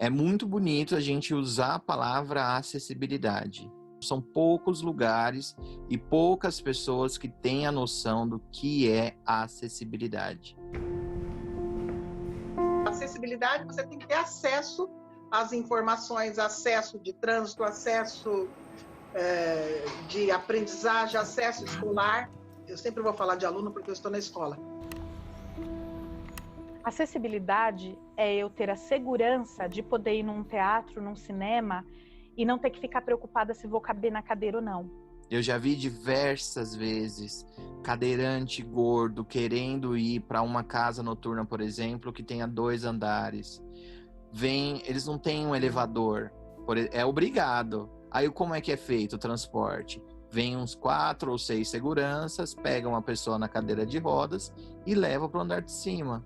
É muito bonito a gente usar a palavra acessibilidade. São poucos lugares e poucas pessoas que têm a noção do que é a acessibilidade. Acessibilidade, você tem que ter acesso às informações, acesso de trânsito, acesso de aprendizagem, acesso escolar. Eu sempre vou falar de aluno porque eu estou na escola. Acessibilidade é eu ter a segurança de poder ir num teatro, num cinema e não ter que ficar preocupada se vou caber na cadeira ou não. Eu já vi diversas vezes cadeirante gordo querendo ir para uma casa noturna, por exemplo, que tenha 2 andares. Eles não têm um elevador, é obrigado. Aí como é que é feito o transporte? Vem uns 4 ou 6 seguranças, pegam a pessoa na cadeira de rodas e levam para o andar de cima.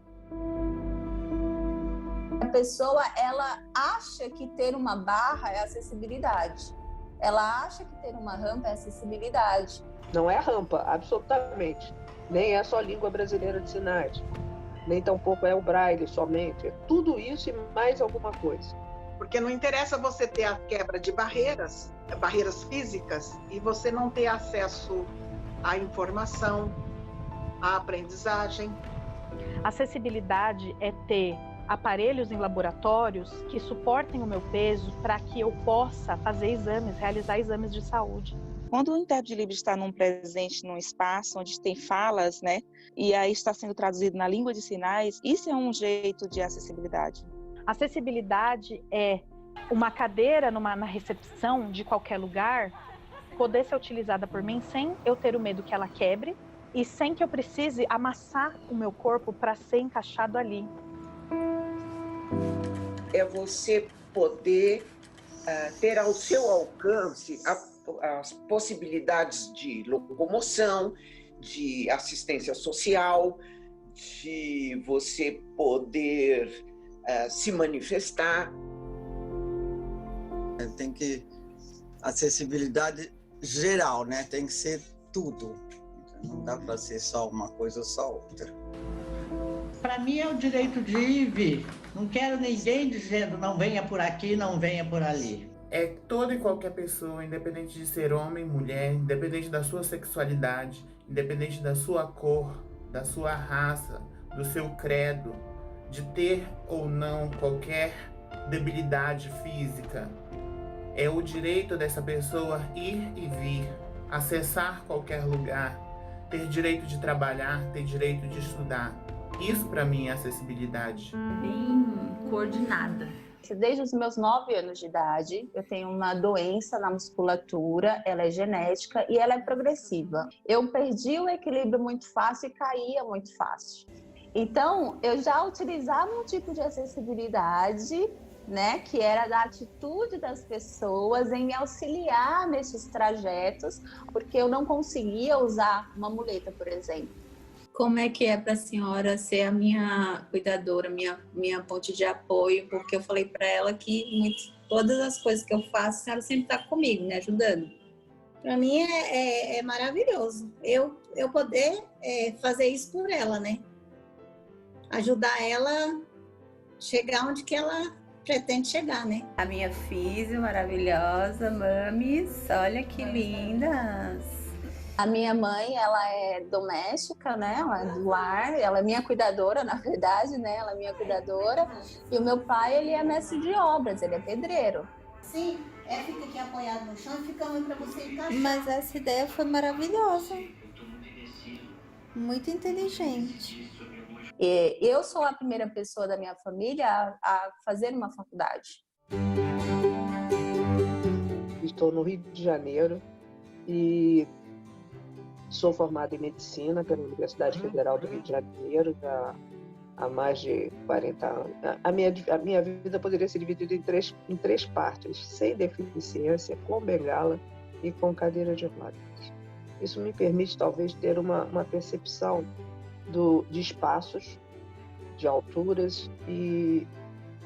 A pessoa, ela acha que ter uma barra é acessibilidade. Ela acha que ter uma rampa é acessibilidade. Não é rampa, absolutamente. Nem é só língua brasileira de sinais. Nem tampouco é o braille somente. É tudo isso e mais alguma coisa. Porque não interessa você ter a quebra de barreiras físicas, e você não ter acesso à informação, à aprendizagem. Acessibilidade é ter aparelhos em laboratórios que suportem o meu peso para que eu possa fazer exames, realizar exames de saúde. Quando o intérprete de Libras está presente num espaço onde tem falas, né, e aí está sendo traduzido na língua de sinais, isso é um jeito de acessibilidade. Acessibilidade é uma cadeira na recepção de qualquer lugar poder ser utilizada por mim sem eu ter o medo que ela quebre e sem que eu precise amassar o meu corpo para ser encaixado ali. É você poder ter ao seu alcance as possibilidades de locomoção, de assistência social, de você poder se manifestar. Tem que acessibilidade geral, né? Tem que ser tudo. Não dá para ser só uma coisa ou só outra. Para mim é o direito de ir e vir. Não quero ninguém dizendo não venha por aqui, não venha por ali. É toda e qualquer pessoa, independente de ser homem, mulher, independente da sua sexualidade, independente da sua cor, da sua raça, do seu credo, de ter ou não qualquer debilidade física. É o direito dessa pessoa ir e vir, acessar qualquer lugar, ter direito de trabalhar, ter direito de estudar. Isso para mim é acessibilidade. Bem coordenada. Desde os meus 9 anos de idade, eu tenho uma doença na musculatura, ela é genética e ela é progressiva. Eu perdi o equilíbrio muito fácil e caía muito fácil. Então, eu já utilizava um tipo de acessibilidade, né, que era da atitude das pessoas em me auxiliar nesses trajetos, porque eu não conseguia usar uma muleta, por exemplo. Como é que é para a senhora ser a minha cuidadora, minha ponte de apoio? Porque eu falei para ela que todas as coisas que eu faço, a senhora sempre está comigo, me ajudando. Para mim é maravilhoso eu poder fazer isso por ela, né? Ajudar ela a chegar onde que ela pretende chegar, né? A minha físio maravilhosa, mamis, olha que lindas! A minha mãe, ela é doméstica, né? Ela é do lar, ela é minha cuidadora, na verdade, né? Ela é minha cuidadora. E o meu pai, ele é mestre de obras, ele é pedreiro. Sim, fica aqui apoiado no chão e fica ruim para você encaixar. Mas essa ideia foi maravilhosa. Muito inteligente. E eu sou a primeira pessoa da minha família a fazer uma faculdade. Estou no Rio de Janeiro e sou formada em medicina pela Universidade Federal do Rio de Janeiro já há mais de 40 anos. A minha vida poderia ser dividida em três partes: sem deficiência, com bengala e com cadeira de rodas. Isso me permite talvez ter uma percepção de espaços, de alturas e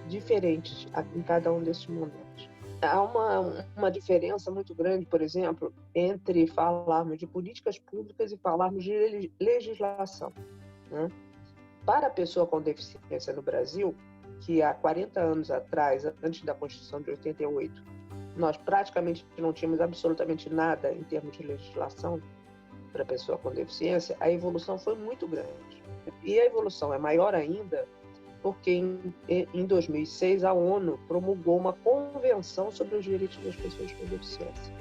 diferentes em cada um desses momentos. Há uma diferença muito grande, por exemplo, entre falarmos de políticas públicas e falarmos de legislação, né? Para a pessoa com deficiência no Brasil, que há 40 anos atrás, antes da Constituição de 88, nós praticamente não tínhamos absolutamente nada em termos de legislação para a pessoa com deficiência, a evolução foi muito grande. E a evolução é maior ainda porque em 2006 a ONU promulgou uma convenção sobre os direitos das pessoas com deficiência.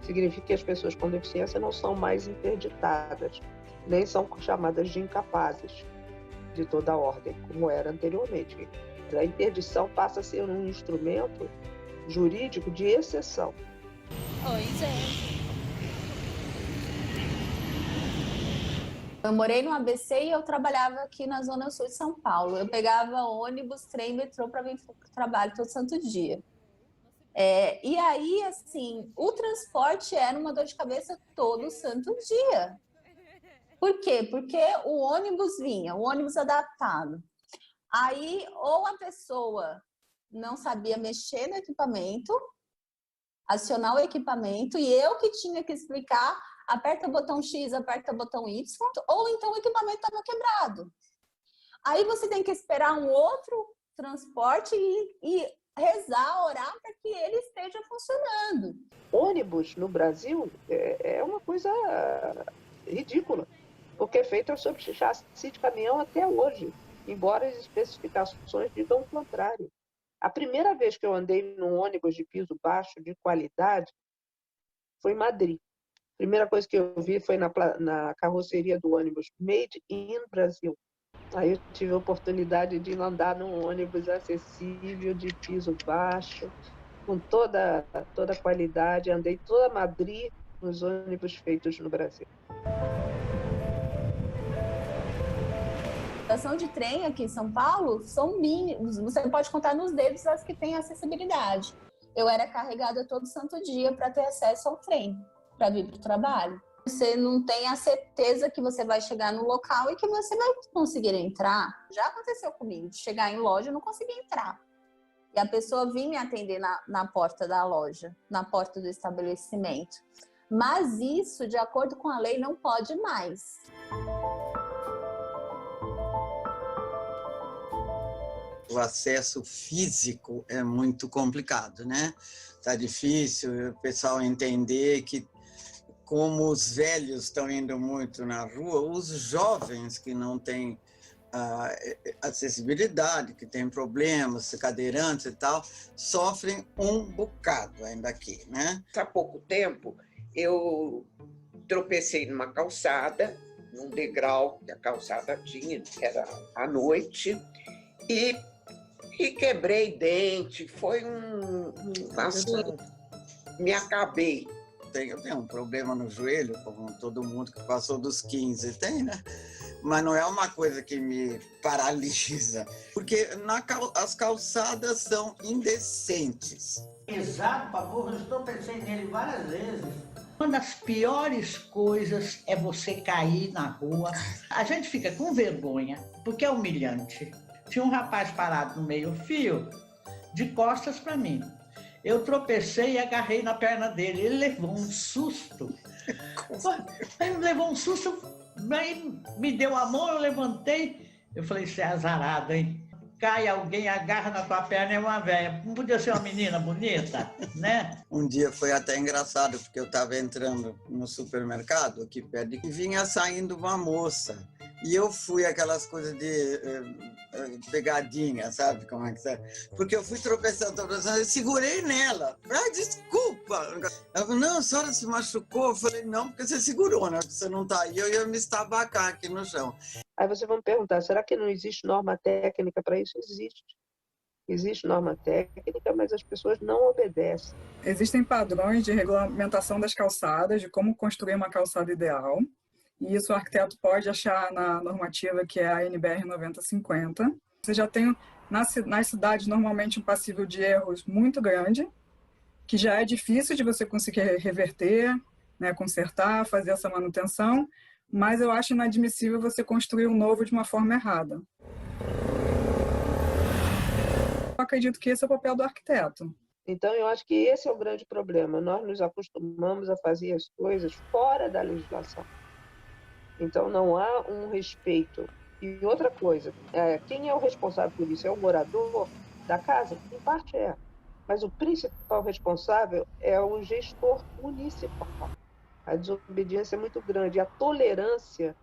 Significa que as pessoas com deficiência não são mais interditadas, nem são chamadas de incapazes de toda a ordem, como era anteriormente. A interdição passa a ser um instrumento jurídico de exceção. Oi, gente. Eu morei no ABC e eu trabalhava aqui na Zona Sul de São Paulo. Eu pegava ônibus, trem, metrô para vir para o trabalho todo santo dia. E aí, assim, o transporte era uma dor de cabeça todo santo dia. Por quê? Porque o ônibus vinha, o ônibus adaptado. Aí, ou a pessoa não sabia mexer no equipamento, acionar o equipamento, e eu que tinha que explicar, aperta o botão X, aperta o botão Y, ou então o equipamento estava quebrado. Aí você tem que esperar um outro transporte e rezar, orar para que ele esteja funcionando. Ônibus no Brasil é uma coisa ridícula, porque é feito sob chassi de caminhão até hoje, embora as especificações digam o contrário. A primeira vez que eu andei num ônibus de piso baixo de qualidade foi em Madrid. A primeira coisa que eu vi foi na carroceria do ônibus Made in Brasil. Aí eu tive a oportunidade de andar num ônibus acessível, de piso baixo, com toda a qualidade. Andei toda Madrid nos ônibus feitos no Brasil. A estação de trem aqui em São Paulo são mínimas. Você pode contar nos dedos as que têm acessibilidade. Eu era carregada todo santo dia para ter acesso ao trem, para vir para o trabalho. Você não tem a certeza que você vai chegar no local e que você vai conseguir entrar. Já aconteceu comigo, de chegar em loja e não conseguir entrar. E a pessoa vinha me atender na porta da loja, na porta do estabelecimento. Mas isso, de acordo com a lei, não pode mais. O acesso físico é muito complicado, né? Tá difícil o pessoal entender que, como os velhos estão indo muito na rua, os jovens que não têm acessibilidade, que têm problemas, cadeirantes e tal, sofrem um bocado ainda aqui, né? Há pouco tempo, eu tropecei numa calçada, num degrau que a calçada tinha, que era à noite, e quebrei dente. Foi assim, me acabei. Eu tenho um problema no joelho, como todo mundo que passou dos 15 tem, né? Mas não é uma coisa que me paralisa, porque as calçadas são indecentes. Exato, pavor, eu estou pensando nele várias vezes. Uma das piores coisas é você cair na rua. A gente fica com vergonha, porque é humilhante. Tinha um rapaz parado no meio-fio, de costas para mim. Eu tropecei e agarrei na perna dele. Ele levou um susto. Ele levou um susto, aí me deu a mão, eu levantei. Eu falei, você é azarado, hein? Cai alguém, agarra na tua perna, é uma velha. Não podia ser uma menina bonita, né? Um dia foi até engraçado, porque eu estava entrando no supermercado aqui perto e vinha saindo uma moça. E eu fui aquelas coisas de pegadinha, sabe como é que é? Porque eu fui tropeçando, eu segurei nela. Desculpa! Ela falou, não, a senhora se machucou? Eu falei, não, porque você segurou, né? Você não tá aí, eu ia me estabacar aqui no chão. Aí vocês vão me perguntar, será que não existe norma técnica para isso? Existe. Existe norma técnica, mas as pessoas não obedecem. Existem padrões de regulamentação das calçadas, de como construir uma calçada ideal. E isso o arquiteto pode achar na normativa, que é a NBR 9050. Você já tem nas cidades normalmente um passível de erros muito grande, que já é difícil de você conseguir reverter, né, consertar, fazer essa manutenção, mas eu acho inadmissível você construir um novo de uma forma errada. Eu acredito que esse é o papel do arquiteto. Então, eu acho que esse é o grande problema. Nós nos acostumamos a fazer as coisas fora da legislação. Então, não há um respeito E outra coisa, quem é o responsável por isso? É o morador da casa? Em parte é. Mas o principal responsável é o gestor municipal. A desobediência é muito grande. A tolerância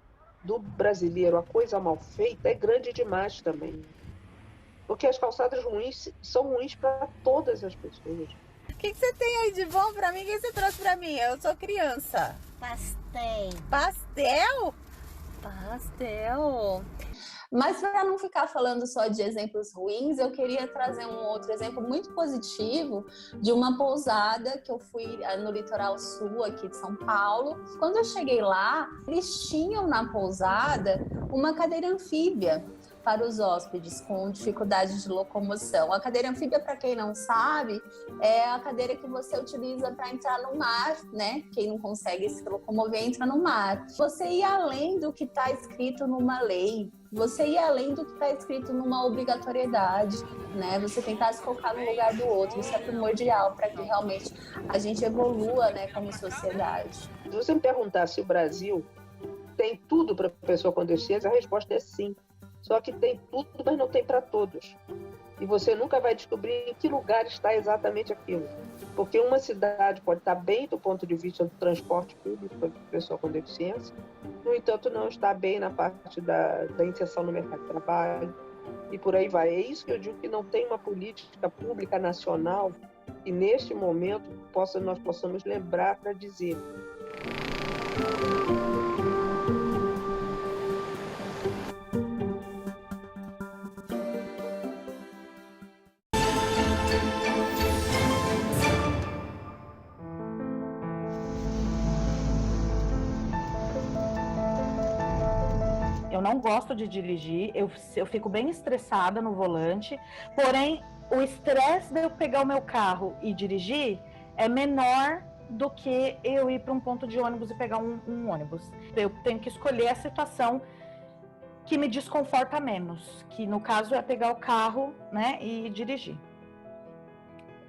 do brasileiro a coisa mal feita é grande demais também. Porque as calçadas ruins são ruins para todas as pessoas. O que você tem aí de bom pra mim? O que você trouxe pra mim? Eu sou criança. Pastel. Pastel? Pastel. Mas para não ficar falando só de exemplos ruins, eu queria trazer um outro exemplo muito positivo de uma pousada que eu fui no litoral sul aqui de São Paulo. Quando eu cheguei lá, eles tinham na pousada uma cadeira anfíbia para os hóspedes com dificuldade de locomoção. A cadeira anfíbia, para quem não sabe, é a cadeira que você utiliza para entrar no mar, né? Quem não consegue se locomover entra no mar. Você ir além do que está escrito numa lei, você ir além do que está escrito numa obrigatoriedade, né? Você tentar se colocar no lugar do outro, isso é primordial para que realmente a gente evolua, né, como sociedade. Se você me perguntar se o Brasil tem tudo para a pessoa com deficiência, a resposta é sim. Só que tem tudo, mas não tem para todos. E você nunca vai descobrir em que lugar está exatamente aquilo. Porque uma cidade pode estar bem do ponto de vista do transporte público para a pessoa com deficiência, no entanto, não está bem na parte da inserção no mercado de trabalho, e por aí vai. É isso que eu digo, que não tem uma política pública nacional que, neste momento, nós possamos lembrar para dizer. Eu não gosto de dirigir, eu fico bem estressada no volante, porém, o estresse de eu pegar o meu carro e dirigir é menor do que eu ir para um ponto de ônibus e pegar um ônibus. Eu tenho que escolher a situação que me desconforta menos, que no caso é pegar o carro, né, e dirigir.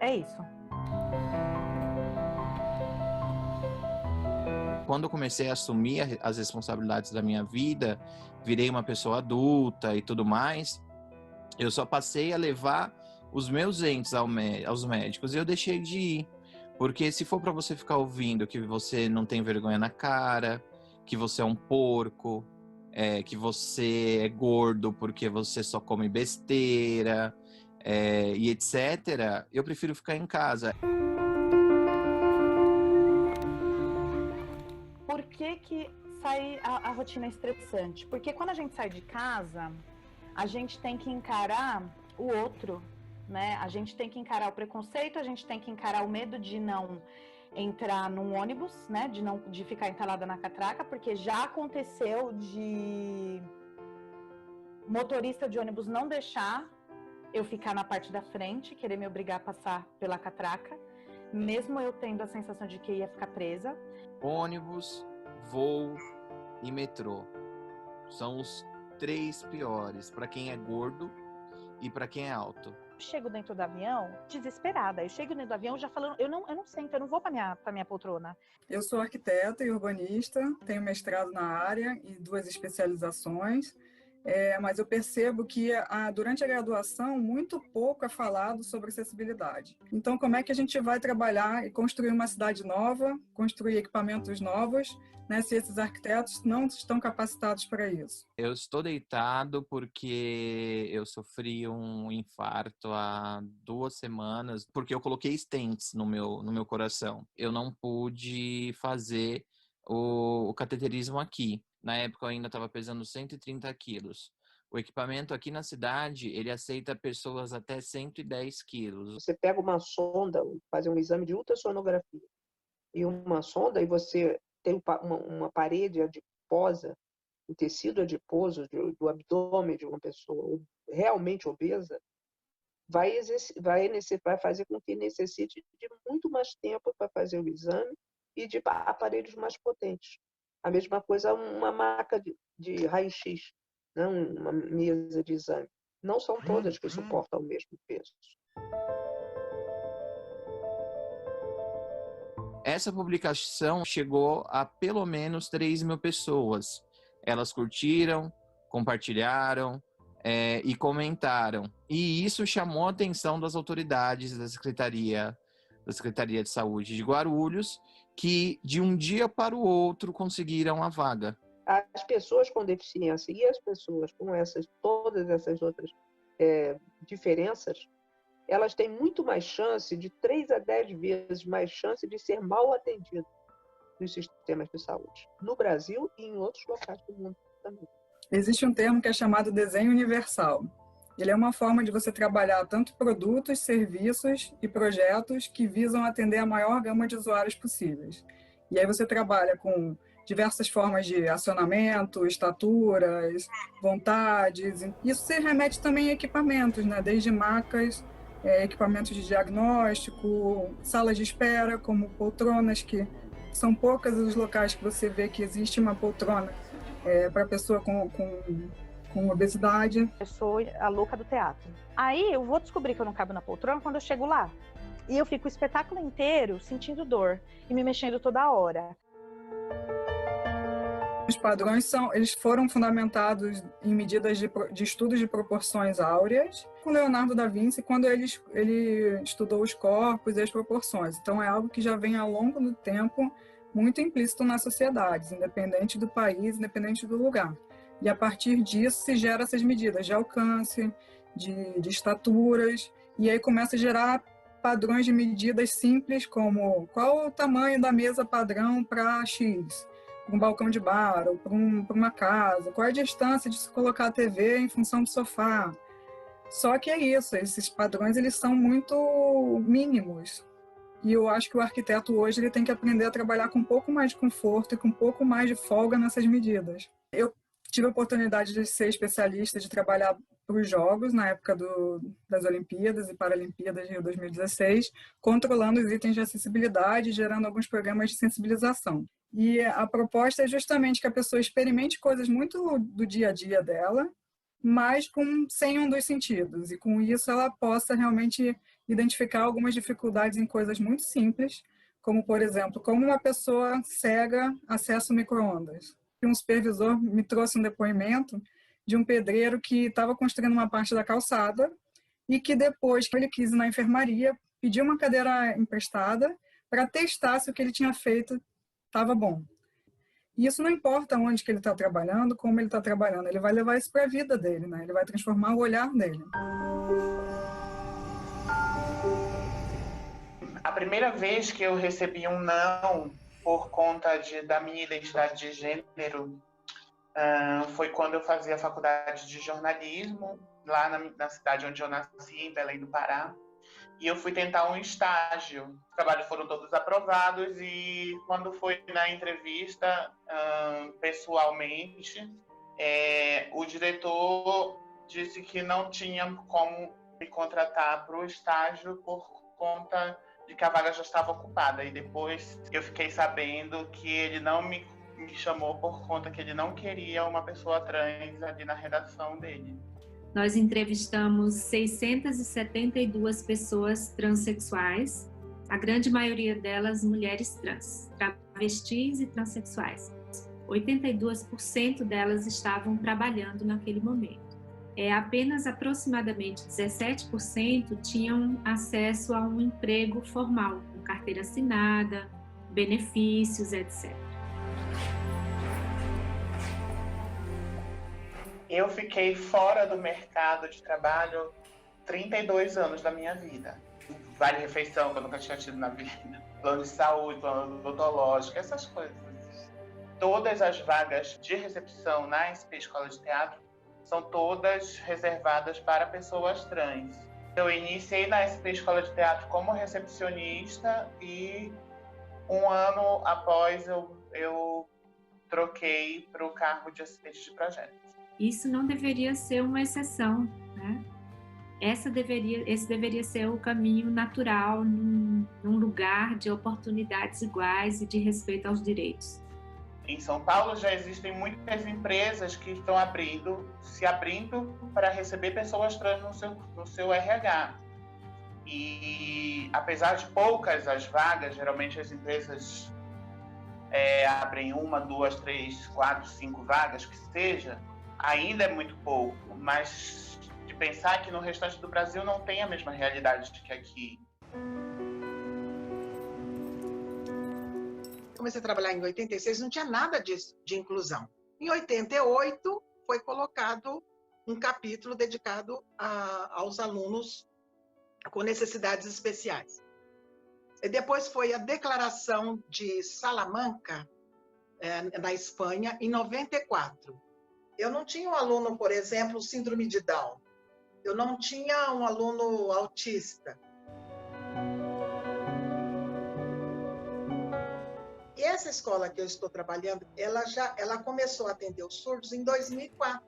É isso. Quando eu comecei a assumir as responsabilidades da minha vida, virei uma pessoa adulta e tudo mais, eu só passei a levar os meus entes aos médicos e eu deixei de ir. Porque se for para você ficar ouvindo que você não tem vergonha na cara, que você é um porco, que você é gordo porque você só come besteira, e etc., eu prefiro ficar em casa. Por que sair a rotina é estressante? Porque quando a gente sai de casa, a gente tem que encarar o outro, né? A gente tem que encarar o preconceito, a gente tem que encarar o medo de não entrar num ônibus, né? De ficar entalada na catraca, porque já aconteceu de motorista de ônibus não deixar eu ficar na parte da frente, querer me obrigar a passar pela catraca, mesmo eu tendo a sensação de que ia ficar presa. Ônibus, voo e metrô são os 3 piores para quem é gordo e para quem é alto. Eu chego dentro do avião desesperada. Eu chego dentro do avião já falando, eu não sento, eu não vou para minha poltrona. Eu sou arquiteta e urbanista, tenho mestrado na área e 2 especializações. Mas eu percebo que durante a graduação muito pouco é falado sobre acessibilidade. Então, como é que a gente vai trabalhar e construir uma cidade nova, construir equipamentos novos, né, se esses arquitetos não estão capacitados para isso? Eu estou deitado porque eu sofri um infarto há 2 semanas, porque eu coloquei stents no meu coração. Eu não pude fazer o cateterismo aqui. Na época eu ainda estava pesando 130 quilos. O equipamento aqui na cidade, ele aceita pessoas até 110 quilos. Você pega uma sonda, faz um exame de ultrassonografia, e uma sonda, e você tem uma parede adiposa, um tecido adiposo do abdômen de uma pessoa realmente obesa, vai fazer com que necessite de muito mais tempo para fazer o exame e de aparelhos mais potentes. A mesma coisa uma maca de raio-x, né? Uma mesa de exame. Não são todas que suportam o mesmo peso. Essa publicação chegou a pelo menos 3.000 pessoas. Elas curtiram, compartilharam e comentaram. E isso chamou a atenção das autoridades da Secretaria de Saúde de Guarulhos, que de um dia para o outro conseguiram a vaga. As pessoas com deficiência e as pessoas com todas essas outras diferenças, elas têm muito mais chance, de 3 a 10 vezes mais chance de ser mal atendidas nos sistemas de saúde, no Brasil e em outros locais do mundo também. Existe um termo que é chamado desenho universal. Ele é uma forma de você trabalhar tanto produtos, serviços e projetos que visam atender a maior gama de usuários possíveis. E aí você trabalha com diversas formas de acionamento, estaturas, vontades. Isso se remete também a equipamentos, né? Desde macas, equipamentos de diagnóstico, salas de espera, como poltronas, que são poucos os locais que você vê que existe uma poltrona para pessoa com obesidade. Eu sou a louca do teatro. Aí eu vou descobrir que eu não cabo na poltrona quando eu chego lá. E eu fico o espetáculo inteiro sentindo dor e me mexendo toda hora. Os padrões eles foram fundamentados em medidas de estudos de proporções áureas com Leonardo da Vinci, quando ele estudou os corpos e as proporções. Então é algo que já vem ao longo do tempo muito implícito nas sociedades, independente do país, independente do lugar. E a partir disso se gera essas medidas de alcance, de estaturas, e aí começa a gerar padrões de medidas simples, como qual o tamanho da mesa padrão para X, para um balcão de bar ou para uma casa, qual é a distância de se colocar a TV em função do sofá. Só que é isso, esses padrões eles são muito mínimos. E eu acho que o arquiteto hoje ele tem que aprender a trabalhar com um pouco mais de conforto e com um pouco mais de folga nessas medidas. Eu tive a oportunidade de ser especialista, de trabalhar para os Jogos, na época das Olimpíadas e Paralimpíadas de Rio 2016, controlando os itens de acessibilidade, gerando alguns programas de sensibilização. E a proposta é justamente que a pessoa experimente coisas muito do dia a dia dela, mas sem um dos sentidos. E com isso ela possa realmente identificar algumas dificuldades em coisas muito simples, como, por exemplo, como uma pessoa cega acessa o micro-ondas. Um supervisor me trouxe um depoimento de um pedreiro que estava construindo uma parte da calçada e que depois que ele quis ir na enfermaria, pediu uma cadeira emprestada para testar se o que ele tinha feito estava bom. E isso não importa onde que ele está trabalhando, como ele está trabalhando, ele vai levar isso para a vida dele, né? Ele vai transformar o olhar dele. A primeira vez que eu recebi um não por conta da minha identidade de gênero foi quando eu fazia a faculdade de jornalismo, lá na cidade onde eu nasci, em Belém do Pará. E eu fui tentar um estágio. Os trabalhos foram todos aprovados e quando foi na entrevista, pessoalmente, o diretor disse que não tinha como me contratar para o estágio por conta de que a vaga já estava ocupada. E depois eu fiquei sabendo que ele não me chamou por conta que ele não queria uma pessoa trans ali na redação dele. Nós entrevistamos 672 pessoas transexuais, a grande maioria delas mulheres trans, travestis e transexuais. 82% delas estavam trabalhando naquele momento. Apenas aproximadamente 17% tinham acesso a um emprego formal, com carteira assinada, benefícios, etc. Eu fiquei fora do mercado de trabalho 32 anos da minha vida. Vale-refeição, que eu nunca tinha tido na vida. Plano de saúde, plano odontológico, essas coisas. Todas as vagas de recepção na SP Escola de Teatro são todas reservadas para pessoas trans. Eu iniciei na SP Escola de Teatro como recepcionista e um ano após eu troquei para o cargo de assistente de projetos. Isso não deveria ser uma exceção, né? Esse deveria ser o caminho natural num lugar de oportunidades iguais e de respeito aos direitos. Em São Paulo já existem muitas empresas que estão se abrindo para receber pessoas trans no seu RH. E apesar de poucas as vagas, geralmente as empresas abrem 1, 2, 3, 4, 5 vagas que seja, ainda é muito pouco, mas de pensar que no restante do Brasil não tem a mesma realidade que aqui. Comecei a trabalhar em 86, não tinha nada disso de inclusão. Em 88, foi colocado um capítulo dedicado aos alunos com necessidades especiais. E depois foi a Declaração de Salamanca, na Espanha, em 94. Eu não tinha um aluno, por exemplo, síndrome de Down. Eu não tinha um aluno autista. E essa escola que eu estou trabalhando, ela começou a atender os surdos em 2004.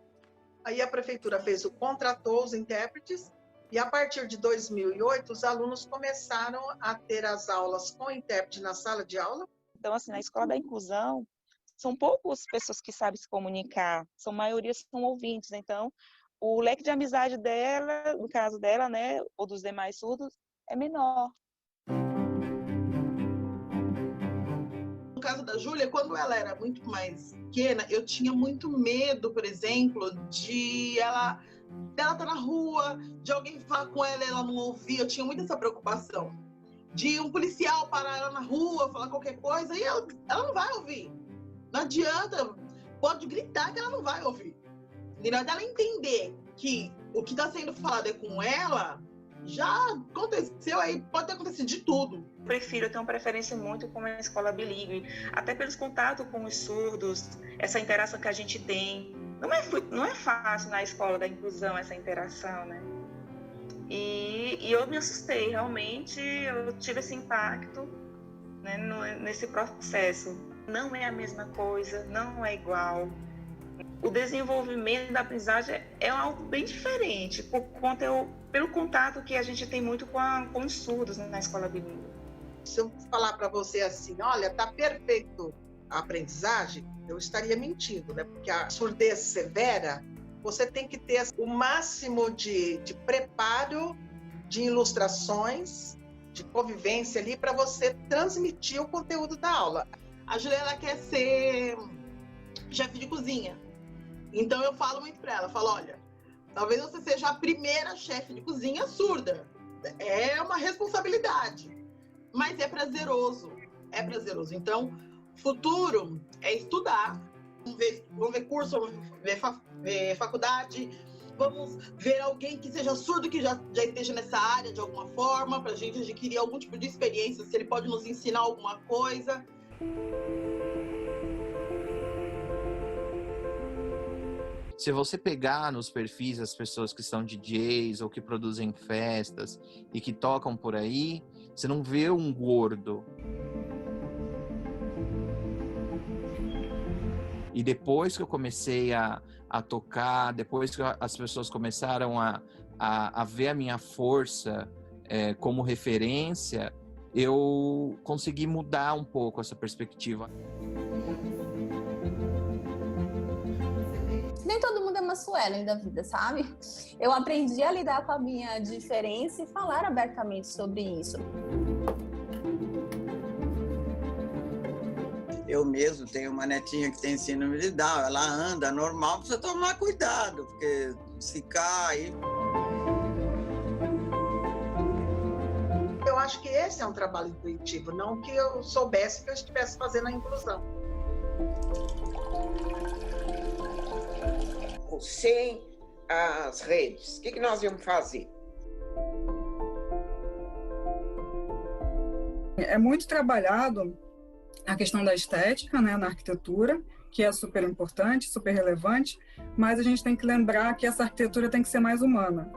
Aí a prefeitura contratou os intérpretes e a partir de 2008 os alunos começaram a ter as aulas com intérprete na sala de aula. Então, assim, na escola da inclusão, são poucas pessoas que sabem se comunicar, a maioria são ouvintes. Então, o leque de amizade dela, no caso dela, né, ou dos demais surdos, é menor. No caso da Júlia, quando ela era muito mais pequena, eu tinha muito medo, por exemplo, dela estar na rua, de alguém falar com ela e ela não ouvir. Eu tinha muito essa preocupação. De um policial parar ela na rua, falar qualquer coisa, e ela não vai ouvir. Não adianta, pode gritar que ela não vai ouvir. E na hora dela entender que o que está sendo falado é com ela, já aconteceu aí, pode ter acontecido de tudo. Eu tenho uma preferência muito com uma escola bilíngue, até pelos contatos com os surdos, essa interação que a gente tem. Não é fácil na escola da inclusão essa interação, né? E eu me assustei, realmente, eu tive esse impacto, né, nesse processo. Não é a mesma coisa, não é igual. O desenvolvimento da aprendizagem é algo bem diferente, pelo contato que a gente tem muito com os surdos, né, na escola bilíngue. Se eu falar para você assim, olha, tá perfeito a aprendizagem, eu estaria mentindo, né? Porque a surdez severa, você tem que ter o máximo de preparo, de ilustrações, de convivência ali para você transmitir o conteúdo da aula. A Julia, ela quer ser chefe de cozinha. Então eu falo muito para ela, olha, talvez você seja a primeira chefe de cozinha surda. É uma responsabilidade, mas é prazeroso. Então, futuro é estudar, vamos ver curso, vamos ver faculdade, vamos ver alguém que seja surdo, que já esteja nessa área de alguma forma, para a gente adquirir algum tipo de experiência, se ele pode nos ensinar alguma coisa. Se você pegar nos perfis as pessoas que são DJs ou que produzem festas e que tocam por aí, você não vê um gordo. E depois que eu comecei a tocar, depois que as pessoas começaram a ver a minha força como referência, eu consegui mudar um pouco essa perspectiva. Nem todo mundo é uma Suelen da vida, sabe? Eu aprendi a lidar com a minha diferença e falar abertamente sobre isso. Eu mesmo tenho uma netinha que tem síndrome de Down, ela anda normal, precisa tomar cuidado, porque se cai... Eu acho que esse é um trabalho intuitivo, não que eu soubesse que eu estivesse fazendo a inclusão. Sem as redes, o que nós íamos fazer? É muito trabalhado a questão da estética, né, na arquitetura, que é super importante, super relevante, mas a gente tem que lembrar que essa arquitetura tem que ser mais humana.